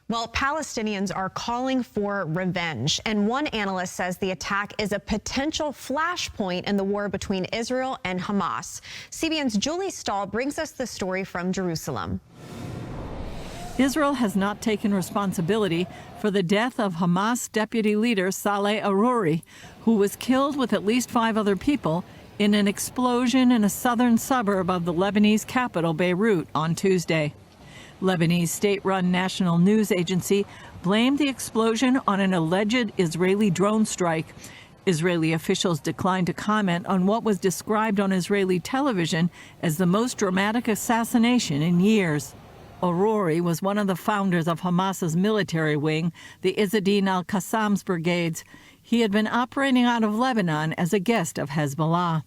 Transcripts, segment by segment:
Well, Palestinians are calling for revenge, and one analyst says the attack is a potential flashpoint in the war between Israel and Hamas. CBN's Julie Stahl brings us the story from Jerusalem. Israel has not taken responsibility for the death of Hamas deputy leader Saleh Aruri, who was killed with at least 5 other people in an explosion in a southern suburb of the Lebanese capital, Beirut, on Tuesday. Lebanese state-run national news agency blamed the explosion on an alleged Israeli drone strike. Israeli officials declined to comment on what was described on Israeli television as the most dramatic assassination in years. Aruri was one of the founders of Hamas's military wing, the Izzadin al-Qassam's brigades. He had been operating out of Lebanon as a guest of Hezbollah.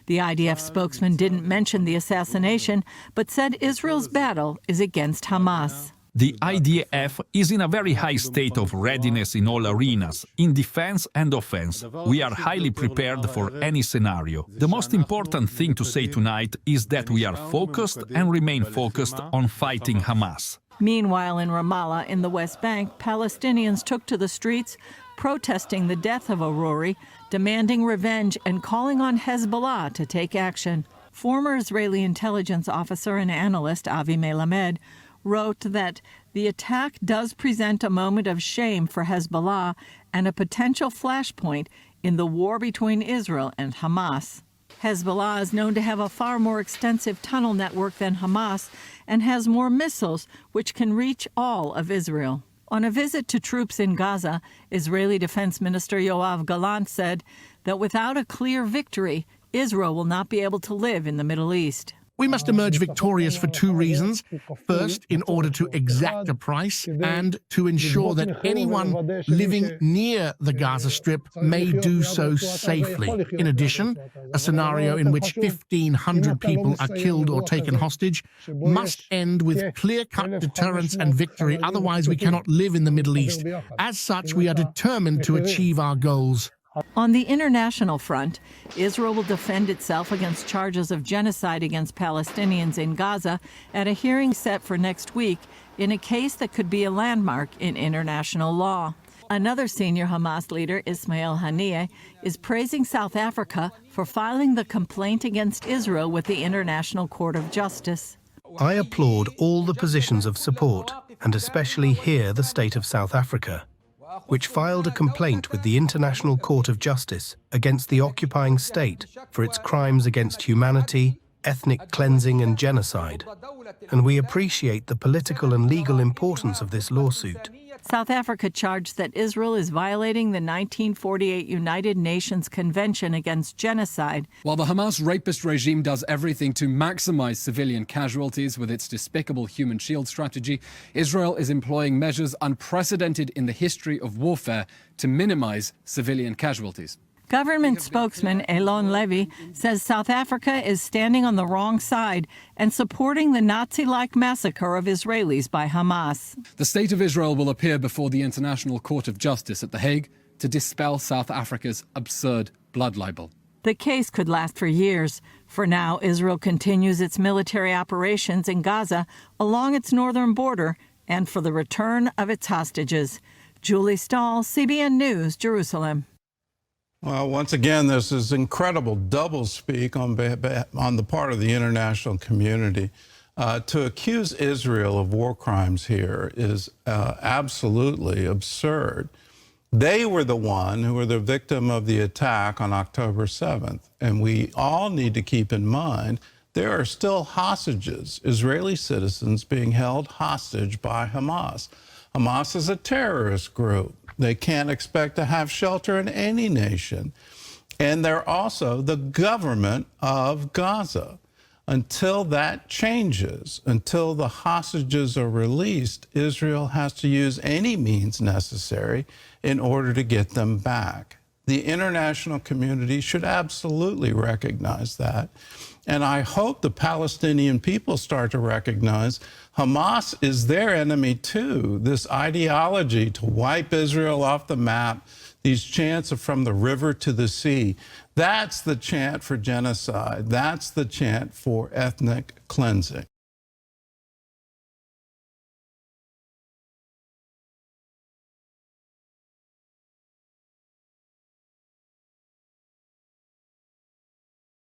The IDF spokesman didn't mention the assassination, but said Israel's battle is against Hamas. The IDF is in a very high state of readiness in all arenas, in defense and offense. We are highly prepared for any scenario. The most important thing to say tonight is that we are focused and remain focused on fighting Hamas. Meanwhile, in Ramallah, in the West Bank, Palestinians took to the streets protesting the death of Aruri, demanding revenge and calling on Hezbollah to take action. Former Israeli intelligence officer and analyst Avi Melamed wrote that the attack does present a moment of shame for Hezbollah and a potential flashpoint in the war between Israel and Hamas. Hezbollah is known to have a far more extensive tunnel network than Hamas and has more missiles which can reach all of Israel. On a visit to troops in Gaza, Israeli Defense Minister Yoav Gallant said that without a clear victory, Israel will not be able to live in the Middle East. We must emerge victorious for 2 reasons. First, in order to exact a price and to ensure that anyone living near the Gaza Strip may do so safely. In addition, a scenario in which 1,500 people are killed or taken hostage must end with clear-cut deterrence and victory. Otherwise, we cannot live in the Middle East. As such, we are determined to achieve our goals. On the international front, Israel will defend itself against charges of genocide against Palestinians in Gaza at a hearing set for next week in a case that could be a landmark in international law. Another senior Hamas leader, Ismail Haniyeh, is praising South Africa for filing the complaint against Israel with the International Court of Justice. I applaud all the positions of support, and especially here the state of South Africa, which filed a complaint with the International Court of Justice against the occupying state for its crimes against humanity, ethnic cleansing and genocide. And we appreciate the political and legal importance of this lawsuit. South Africa charged that Israel is violating the 1948 United Nations Convention Against Genocide. While the Hamas rapist regime does everything to maximize civilian casualties with its despicable human shield strategy, Israel is employing measures unprecedented in the history of warfare to minimize civilian casualties. Government spokesman Elon Levy says South Africa is standing on the wrong side and supporting the Nazi-like massacre of Israelis by Hamas. The State of Israel will appear before the International Court of Justice at The Hague to dispel South Africa's absurd blood libel. The case could last for years. For now, Israel continues its military operations in Gaza along its northern border and for the return of its hostages. Julie Stahl, CBN News, Jerusalem. Well, once again, this is incredible doublespeak on the part of the international community. To accuse Israel of war crimes here is absolutely absurd. They were the one who were the victim of the attack on October 7th. And we all need to keep in mind there are still hostages, Israeli citizens being held hostage by Hamas. Hamas is a terrorist group. They can't expect to have shelter in any nation. And they're also the government of Gaza. Until that changes, until the hostages are released, Israel has to use any means necessary in order to get them back. The international community should absolutely recognize that. And I hope the Palestinian people start to recognize Hamas is their enemy too. This ideology to wipe Israel off the map, these chants of from the river to the sea, that's the chant for genocide. That's the chant for ethnic cleansing.